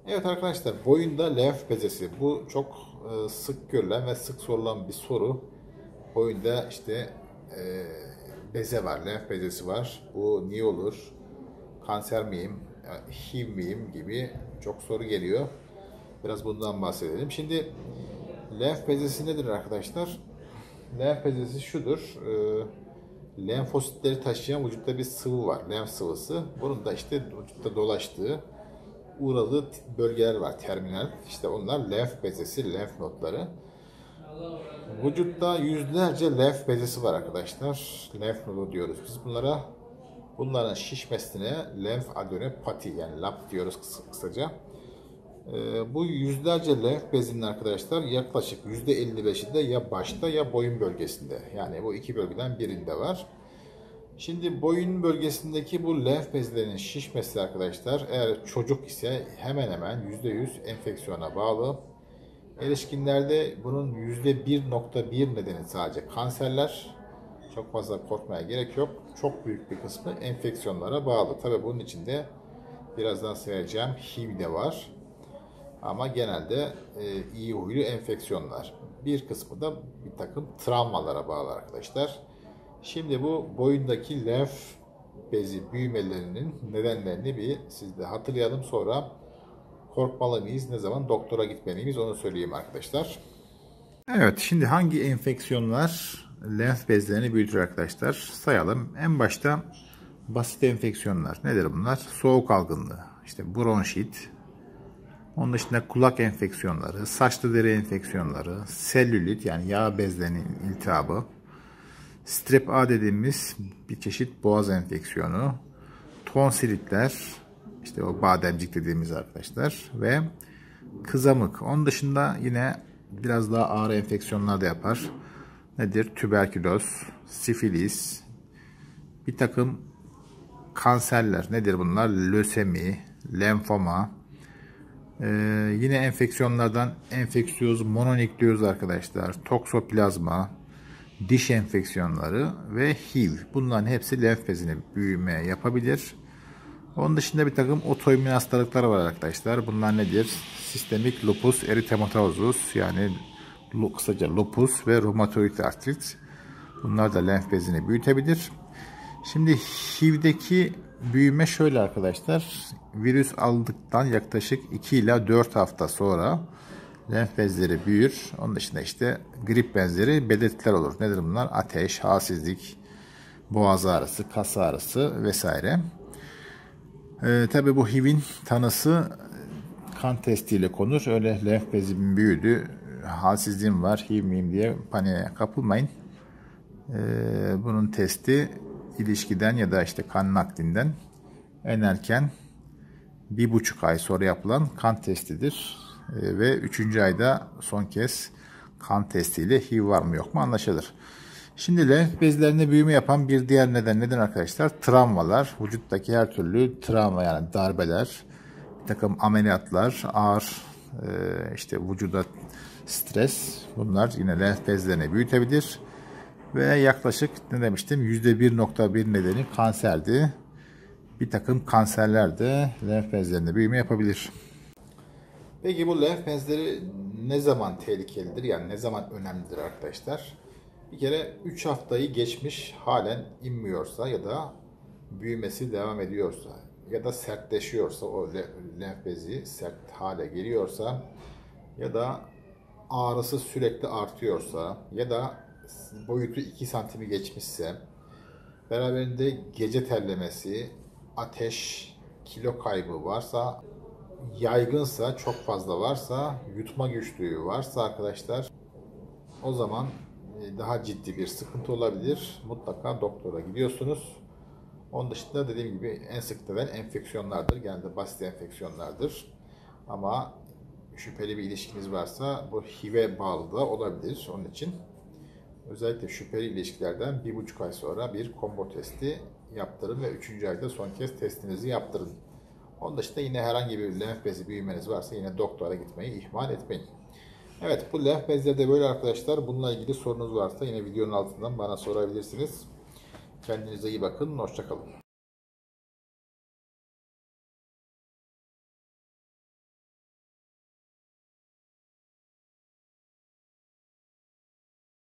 Evet arkadaşlar, boyunda lenf bezesi. Bu çok sık görülen ve sık sorulan bir soru. Boyunda işte beze var, lenf bezesi var. Bu niye olur? Kanser miyim? HIV miyim gibi çok soru geliyor. Biraz bundan bahsedelim. Şimdi lenf bezesi nedir arkadaşlar? Lenf bezesi şudur. Lenfositleri taşıyan vücutta bir sıvı var. Lenf sıvısı. Bunun da işte vücutta dolaştığı uğradığı bölgeler var, terminal. İşte onlar lenf bezesi, lenf nodları. Vücutta yüzlerce lenf bezesi var arkadaşlar. Lenf nodu diyoruz biz bunlara. Bunların şişmesine lenf adenopati yani LAP diyoruz kısaca. Bu yüzlerce lenf bezinin arkadaşlar yaklaşık %55'i de ya başta ya boyun bölgesinde. Yani bu iki bölgeden birinde var. Şimdi boyun bölgesindeki bu lenf bezlerinin şişmesi arkadaşlar eğer çocuk ise hemen hemen %100 enfeksiyona bağlı. Erişkinlerde bunun %1,1 nedeni sadece kanserler. Çok fazla korkmaya gerek yok. Çok büyük bir kısmı enfeksiyonlara bağlı. Tabii bunun içinde birazdan söyleyeceğim HIV de var. Ama genelde iyi huylu enfeksiyonlar. Bir kısmı da bir takım travmalara bağlı arkadaşlar. Şimdi bu boyundaki lenf bezi büyümelerinin nedenlerini bir sizde hatırlayalım, sonra korkmalı mıyız, ne zaman doktora gitmeliyiz onu söyleyeyim arkadaşlar. Evet, şimdi hangi enfeksiyonlar lenf bezlerini büyütür arkadaşlar? Sayalım. En başta basit enfeksiyonlar. Nedir bunlar? Soğuk algınlığı, işte bronşit, onun dışında kulak enfeksiyonları, saçlı deri enfeksiyonları, selülit yani yağ bezlerinin iltihabı, strep A dediğimiz bir çeşit boğaz enfeksiyonu, tonsilitler, işte o bademcik dediğimiz arkadaşlar ve kızamık. Onun dışında yine biraz daha ağır enfeksiyonlar da yapar. Nedir? Tüberküloz, sifilis, bir takım kanserler. Nedir bunlar? Lösemi, lenfoma. Yine enfeksiyonlardan enfeksiyöz, mononükleoz arkadaşlar, toksoplazma, diş enfeksiyonları ve HIV. Bunların hepsi lenf bezine büyüme yapabilir. Onun dışında bir takım otoimmün hastalıklar var arkadaşlar. Bunlar nedir? Sistemik lupus eritematosus yani kısaca lupus ve romatoid artrit. Bunlar da lenf bezini büyütebilir. Şimdi HIV'deki büyüme şöyle arkadaşlar. Virüs aldıktan yaklaşık 2 ila 4 hafta sonra lenf bezleri büyür. Onun dışında işte grip benzeri belirtiler olur. Nedir bunlar? Ateş, halsizlik, boğaz ağrısı, kas ağrısı vesaire. Tabi bu HIV'in tanısı kan testiyle konur. Öyle lenf bezimin büyüdü, halsizliğim var, HIV miyim diye paniğe kapılmayın. Bunun testi ilişkiden ya da işte kan naklinden en erken 1,5 ay sonra yapılan kan testidir. Ve 3. ayda son kez kan testiyle HIV var mı yok mu anlaşılır. Şimdi lenf bezlerinde büyüme yapan bir diğer neden nedir arkadaşlar? Travmalar. Vücuttaki her türlü travma yani darbeler, bir takım ameliyatlar, ağır işte vücuda stres, bunlar yine lenf bezlerini büyütebilir. Ve yaklaşık ne demiştim? %1,1 nedeni kanserdi. Bir takım kanserler de lenf bezlerinde büyüme yapabilir. Peki bu lenf bezleri ne zaman tehlikelidir? Yani ne zaman önemlidir arkadaşlar? Bir kere 3 haftayı geçmiş halen inmiyorsa ya da büyümesi devam ediyorsa ya da sertleşiyorsa, o lenf bezi sert hale geliyorsa ya da ağrısı sürekli artıyorsa ya da boyutu 2 santimi geçmişse, beraberinde gece terlemesi, ateş, kilo kaybı varsa, yaygınsa, çok fazla varsa, yutma güçlüğü varsa arkadaşlar, o zaman daha ciddi bir sıkıntı olabilir. Mutlaka doktora gidiyorsunuz. Onun dışında dediğim gibi en sık verilen enfeksiyonlardır. Genelde basit enfeksiyonlardır. Ama şüpheli bir ilişkiniz varsa bu HIV'e bağlı da olabilir. Onun için özellikle şüpheli ilişkilerden 1,5 ay sonra bir combo testi yaptırın ve 3. ayda son kez testinizi yaptırın. Onun dışında yine herhangi bir lenf bezi büyümeniz varsa yine doktora gitmeyi ihmal etmeyin. Evet, bu lenf bezleri de böyle arkadaşlar. Bununla ilgili sorunuz varsa yine videonun altından bana sorabilirsiniz. Kendinize iyi bakın. Hoşça kalın.